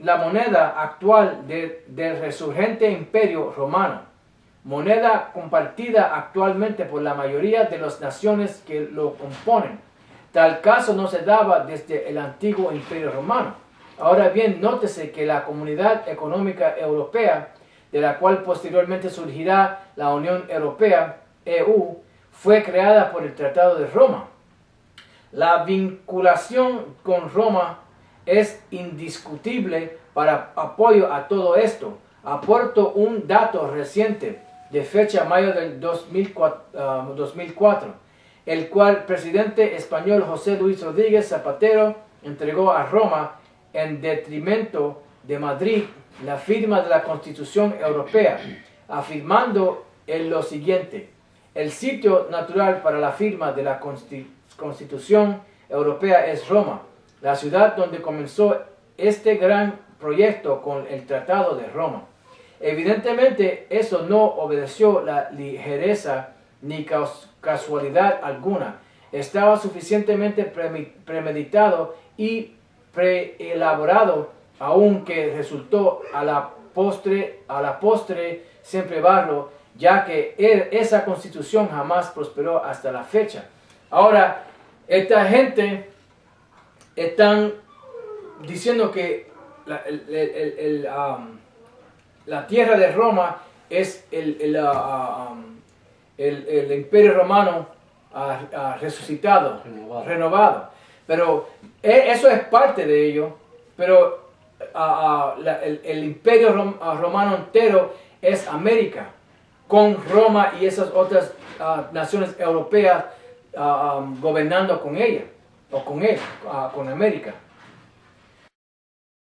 la moneda actual del resurgente imperio romano, moneda compartida actualmente por la mayoría de las naciones que lo componen. Tal caso no se daba desde el antiguo imperio romano. Ahora bien, nótese que la Comunidad Económica Europea, de la cual posteriormente surgirá la Unión Europea, EU, fue creada por el Tratado de Roma. La vinculación con Roma es indiscutible para apoyo a todo esto. Aporto un dato reciente de fecha mayo del 2004, el cual el presidente español José Luis Rodríguez Zapatero entregó a Roma en detrimento de Madrid la firma de la Constitución Europea, afirmando en lo siguiente: el sitio natural para la firma de la Constitución Europea es Roma, la ciudad donde comenzó este gran proyecto con el Tratado de Roma. Evidentemente, eso no obedeció la ligereza ni casualidad alguna. Estaba suficientemente premeditado y preelaborado, aunque resultó a la postre siempre barro, ya que esa constitución jamás prosperó hasta la fecha. Ahora, esta gente están diciendo que la tierra de Roma es el imperio romano resucitado, renovado. Pero eso es parte de ello, pero el imperio romano entero es América, con Roma y esas otras naciones europeas gobernando con ella, o con él, con América.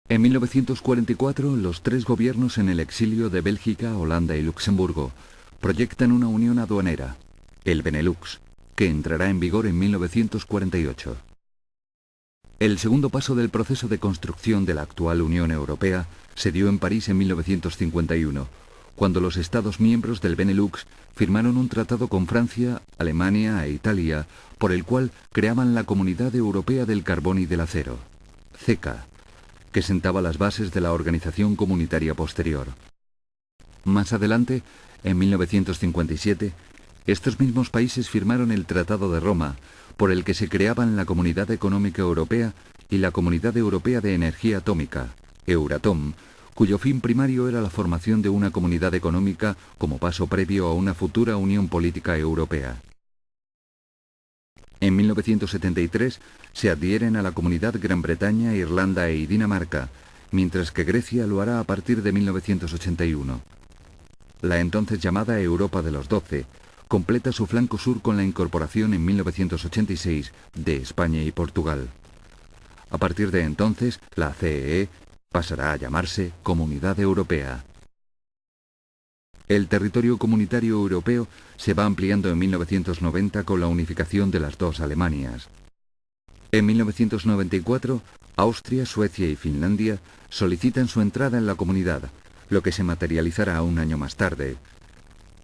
En 1944, los tres gobiernos en el exilio de Bélgica, Holanda y Luxemburgo proyectan una unión aduanera, el Benelux, que entrará en vigor en 1948. El segundo paso del proceso de construcción de la actual Unión Europea se dio en París en 1951, cuando los Estados miembros del Benelux firmaron un tratado con Francia, Alemania e Italia, por el cual creaban la Comunidad Europea del Carbón y del Acero, CECA, que sentaba las bases de la organización comunitaria posterior. Más adelante, en 1957, estos mismos países firmaron el Tratado de Roma, por el que se creaban la Comunidad Económica Europea y la Comunidad Europea de Energía Atómica, Euratom, cuyo fin primario era la formación de una comunidad económica como paso previo a una futura Unión Política Europea. En 1973 se adhieren a la Comunidad Gran Bretaña, Irlanda y Dinamarca, mientras que Grecia lo hará a partir de 1981. La entonces llamada Europa de los 12 completa su flanco sur con la incorporación en 1986 de España y Portugal. A partir de entonces, la CEE pasará a llamarse Comunidad Europea. El territorio comunitario europeo se va ampliando en 1990 con la unificación de las dos Alemanias. En 1994, Austria, Suecia y Finlandia solicitan su entrada en la comunidad, lo que se materializará un año más tarde.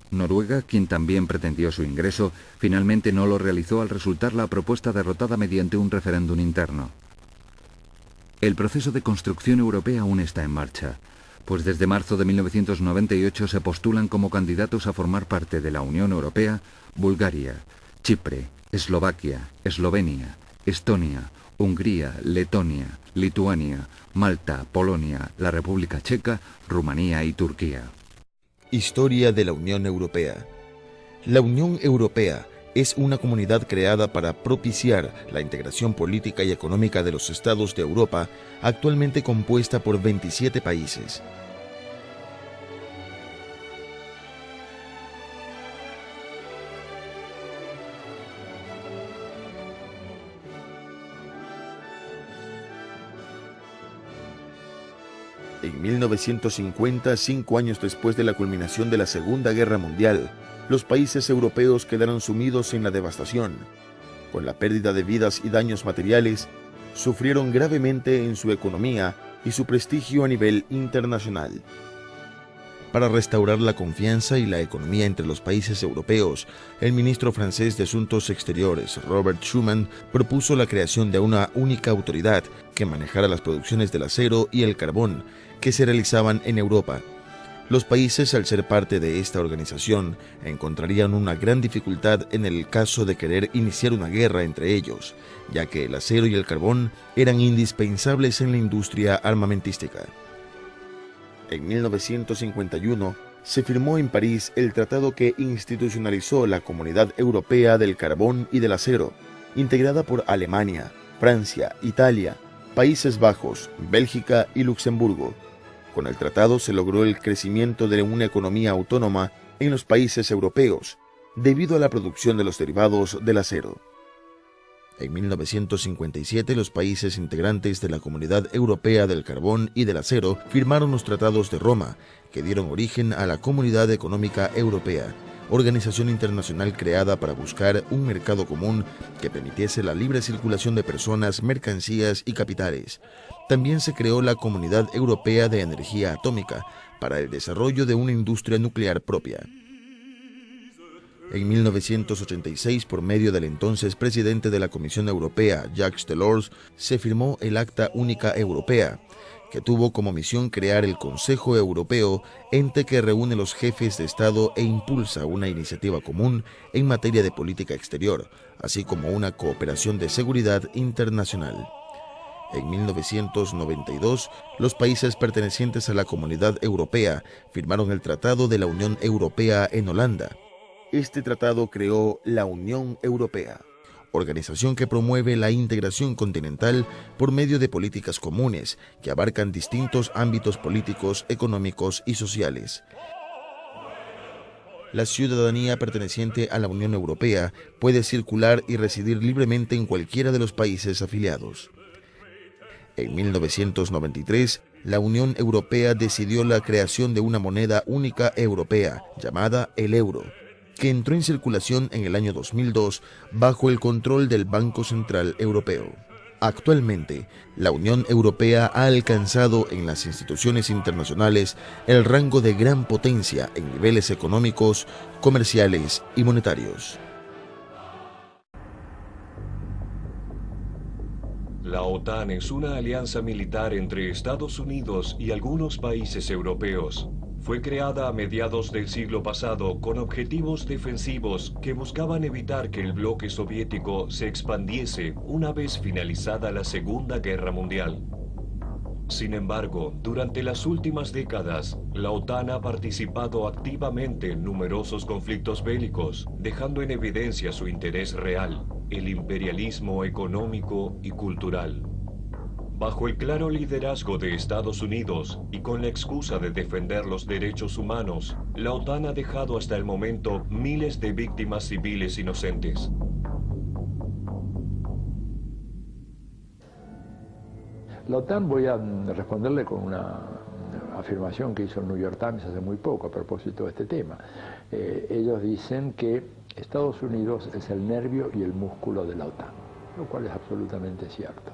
Noruega, quien también pretendió su ingreso, finalmente no lo realizó al resultar la propuesta derrotada mediante un referéndum interno. El proceso de construcción europea aún está en marcha, pues desde marzo de 1998 se postulan como candidatos a formar parte de la Unión Europea Bulgaria, Chipre, Eslovaquia, Eslovenia, Estonia, Hungría, Letonia, Lituania, Malta, Polonia, la República Checa, Rumanía y Turquía. Historia de la Unión Europea. La Unión Europea es una comunidad creada para propiciar la integración política y económica de los estados de Europa, actualmente compuesta por 27 países. En 1950, 5 años después de la culminación de la Segunda Guerra Mundial, los países europeos quedaron sumidos en la devastación. Con la pérdida de vidas y daños materiales, sufrieron gravemente en su economía y su prestigio a nivel internacional. Para restaurar la confianza y la economía entre los países europeos, el ministro francés de Asuntos Exteriores, Robert Schuman, propuso la creación de una única autoridad que manejara las producciones del acero y el carbón que se realizaban en Europa. Los países, al ser parte de esta organización, encontrarían una gran dificultad en el caso de querer iniciar una guerra entre ellos, ya que el acero y el carbón eran indispensables en la industria armamentística. En 1951 se firmó en París el tratado que institucionalizó la Comunidad Europea del Carbón y del Acero, integrada por Alemania, Francia, Italia, Países Bajos, Bélgica y Luxemburgo. Con el tratado se logró el crecimiento de una economía autónoma en los países europeos, debido a la producción de los derivados del acero. En 1957, los países integrantes de la Comunidad Europea del Carbón y del Acero firmaron los Tratados de Roma, que dieron origen a la Comunidad Económica Europea, organización internacional creada para buscar un mercado común que permitiese la libre circulación de personas, mercancías y capitales. También se creó la Comunidad Europea de Energía Atómica para el desarrollo de una industria nuclear propia. En 1986, por medio del entonces presidente de la Comisión Europea, Jacques Delors, se firmó el Acta Única Europea, que tuvo como misión crear el Consejo Europeo, ente que reúne los jefes de Estado e impulsa una iniciativa común en materia de política exterior, así como una cooperación de seguridad internacional. En 1992, los países pertenecientes a la Comunidad Europea firmaron el Tratado de la Unión Europea en Holanda. Este tratado creó la Unión Europea, organización que promueve la integración continental por medio de políticas comunes que abarcan distintos ámbitos políticos, económicos y sociales. La ciudadanía perteneciente a la Unión Europea puede circular y residir libremente en cualquiera de los países afiliados. En 1993, la Unión Europea decidió la creación de una moneda única europea, llamada el euro, que entró en circulación en el año 2002 bajo el control del Banco Central Europeo. Actualmente, la Unión Europea ha alcanzado en las instituciones internacionales el rango de gran potencia en niveles económicos, comerciales y monetarios. La OTAN es una alianza militar entre Estados Unidos y algunos países europeos. Fue creada a mediados del siglo pasado con objetivos defensivos que buscaban evitar que el bloque soviético se expandiese una vez finalizada la Segunda Guerra Mundial. Sin embargo, durante las últimas décadas, la OTAN ha participado activamente en numerosos conflictos bélicos, dejando en evidencia su interés real, el imperialismo económico y cultural. Bajo el claro liderazgo de Estados Unidos y con la excusa de defender los derechos humanos, la OTAN ha dejado hasta el momento miles de víctimas civiles inocentes. La OTAN, voy a responderle con una afirmación que hizo el New York Times hace muy poco a propósito de este tema. Ellos dicen que Estados Unidos es el nervio y el músculo de la OTAN, lo cual es absolutamente cierto.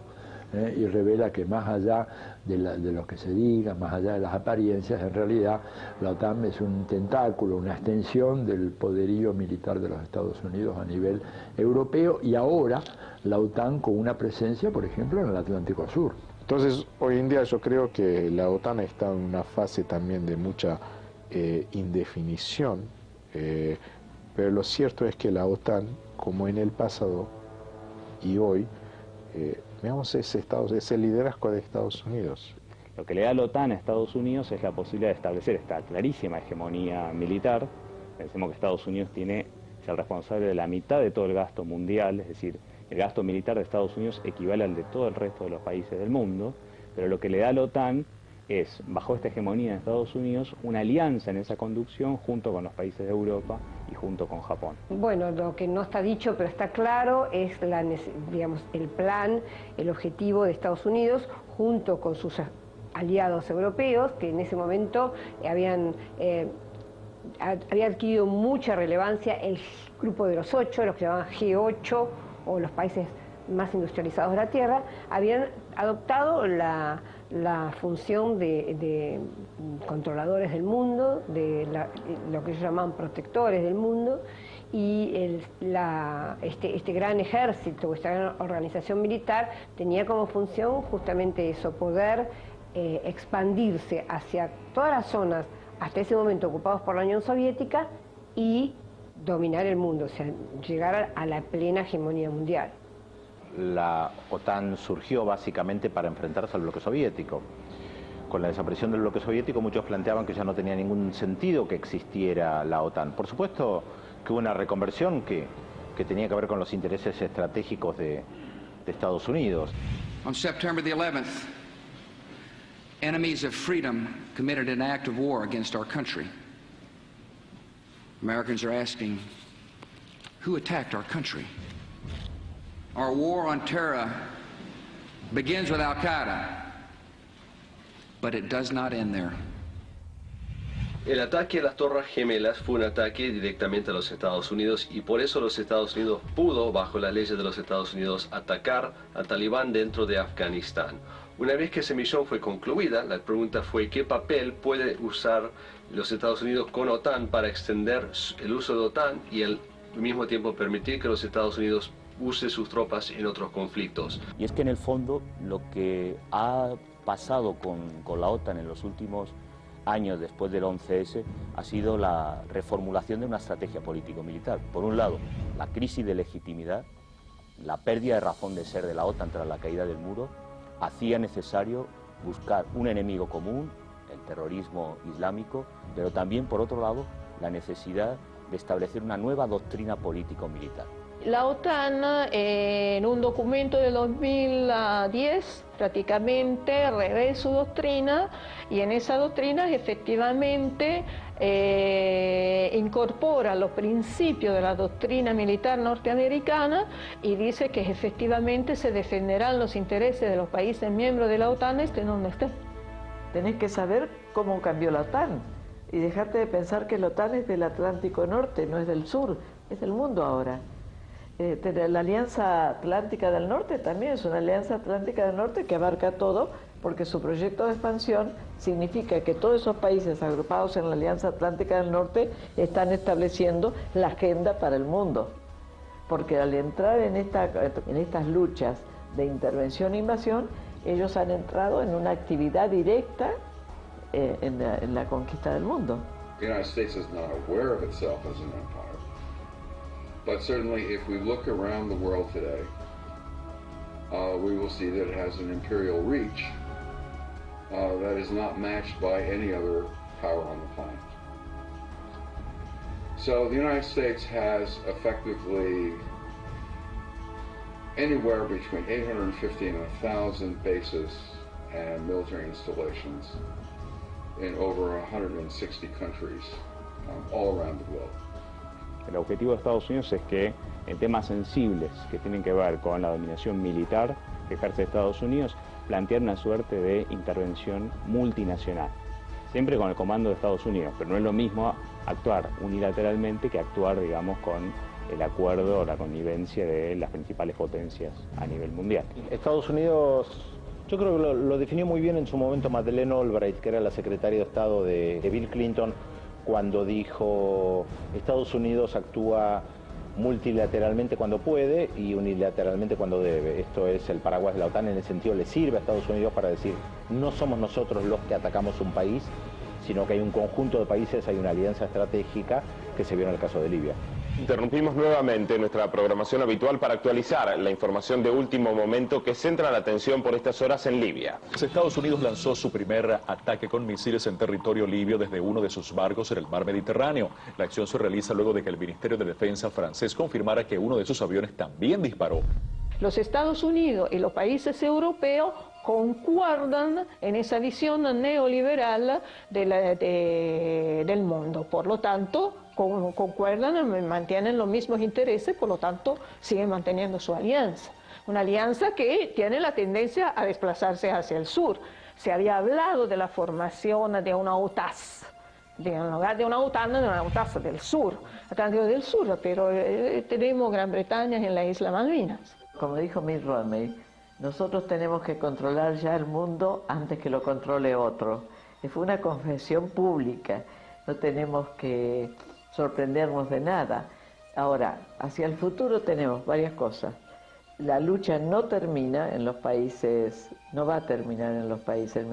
Y revela que más allá de lo que se diga, más allá de las apariencias, en realidad la OTAN es un tentáculo, una extensión del poderío militar de los Estados Unidos a nivel europeo, y ahora la OTAN con una presencia, por ejemplo, en el Atlántico Sur. Entonces, hoy en día yo creo que la OTAN está en una fase también de mucha indefinición, pero lo cierto es que la OTAN, como en el pasado y hoy, veamos ese liderazgo de Estados Unidos. Lo que le da la OTAN a Estados Unidos es la posibilidad de establecer esta clarísima hegemonía militar. Pensemos que Estados Unidos es el responsable de la mitad de todo el gasto mundial, es decir, el gasto militar de Estados Unidos equivale al de todo el resto de los países del mundo, pero lo que le da a la OTAN es, bajo esta hegemonía de Estados Unidos, una alianza en esa conducción junto con los países de Europa y junto con Japón. Bueno, lo que no está dicho pero está claro es el plan, el objetivo de Estados Unidos junto con sus aliados europeos, que en ese momento había adquirido mucha relevancia el grupo de los 8, los que llamaban G8, o los países más industrializados de la Tierra, habían adoptado la función de controladores del mundo, de lo que ellos llaman protectores del mundo, y este gran ejército, esta gran organización militar tenía como función justamente eso, poder expandirse hacia todas las zonas hasta ese momento ocupados por la Unión Soviética y dominar el mundo, o sea, llegar a la plena hegemonía mundial. La OTAN surgió básicamente para enfrentarse al bloque soviético. Con la desaparición del bloque soviético muchos planteaban que ya no tenía ningún sentido que existiera la OTAN. Por supuesto que hubo una reconversión que tenía que ver con los intereses estratégicos de Estados Unidos. On September the 11th, enemies of freedom committed an act of war against our country. Americans are asking, who attacked our country? Our war on terror begins with Al-Qaeda, but it does not end there. El ataque a las Torres Gemelas fue un ataque directamente a los Estados Unidos y por eso los Estados Unidos pudo, bajo las leyes de los Estados Unidos, atacar al talibán dentro de Afganistán. Una vez que esa misión fue concluida, la pregunta fue qué papel puede usar los Estados Unidos con OTAN para extender el uso de OTAN y al mismo tiempo permitir que los Estados Unidos use sus tropas en otros conflictos. Y es que en el fondo lo que ha pasado con la OTAN en los últimos años después del 11S ha sido la reformulación de una estrategia político-militar. Por un lado, la crisis de legitimidad, la pérdida de razón de ser de la OTAN tras la caída del muro, hacía necesario buscar un enemigo común, el terrorismo islámico, pero también, por otro lado, la necesidad de establecer una nueva doctrina político-militar. La OTAN, en un documento de 2010, prácticamente revé su doctrina y en esa doctrina efectivamente incorpora los principios de la doctrina militar norteamericana y dice que efectivamente se defenderán los intereses de los países miembros de la OTAN estén donde estén. Tenés que saber cómo cambió la OTAN y dejarte de pensar que la OTAN es del Atlántico Norte, no es del sur, es del mundo ahora. La Alianza Atlántica del Norte también es una Alianza Atlántica del Norte que abarca todo, porque su proyecto de expansión significa que todos esos países agrupados en la Alianza Atlántica del Norte están estableciendo la agenda para el mundo. Porque al entrar en estas luchas de intervención e invasión, ellos han entrado en una actividad directa en la conquista del mundo. The United States is not aware of itself as an empire. But certainly, if we look around the world today, we will see that it has an imperial reach that is not matched by any other power on the planet. So the United States has effectively anywhere between 850 and 1,000 bases and military installations in over 160 countries all around the globe. El objetivo de Estados Unidos es que en temas sensibles que tienen que ver con la dominación militar que ejerce Estados Unidos, plantear una suerte de intervención multinacional, siempre con el comando de Estados Unidos, pero no es lo mismo actuar unilateralmente que actuar, digamos, con el acuerdo o la connivencia de las principales potencias a nivel mundial. Estados Unidos, yo creo que lo definió muy bien en su momento Madeleine Albright, que era la secretaria de Estado de Bill Clinton, cuando dijo Estados Unidos actúa multilateralmente cuando puede y unilateralmente cuando debe. Esto es el paraguas de la OTAN, en el sentido le sirve a Estados Unidos para decir no somos nosotros los que atacamos un país, sino que hay un conjunto de países, hay una alianza estratégica que se vio en el caso de Libia. Interrumpimos nuevamente nuestra programación habitual para actualizar la información de último momento que centra la atención por estas horas en Libia. Estados Unidos lanzó su primer ataque con misiles en territorio libio desde uno de sus barcos en el mar Mediterráneo. La acción se realiza luego de que el Ministerio de Defensa francés confirmara que uno de sus aviones también disparó. Los Estados Unidos y los países europeos concuerdan en esa visión neoliberal del mundo. Por lo tanto, concuerdan, mantienen los mismos intereses, por lo tanto, siguen manteniendo su alianza. Una alianza que tiene la tendencia a desplazarse hacia el sur. Se había hablado de la formación de una OTAS, en lugar de una OTAN, de una OTAS del sur, Atlántico del Sur, pero tenemos Gran Bretaña en la isla Malvinas. Como dijo Mitt Romney, Nosotros tenemos que controlar ya el mundo antes que lo controle otro. Fue una confesión pública, no tenemos que sorprendernos de nada. Ahora, hacia el futuro tenemos varias cosas. La lucha no termina en los países, no va a terminar en los países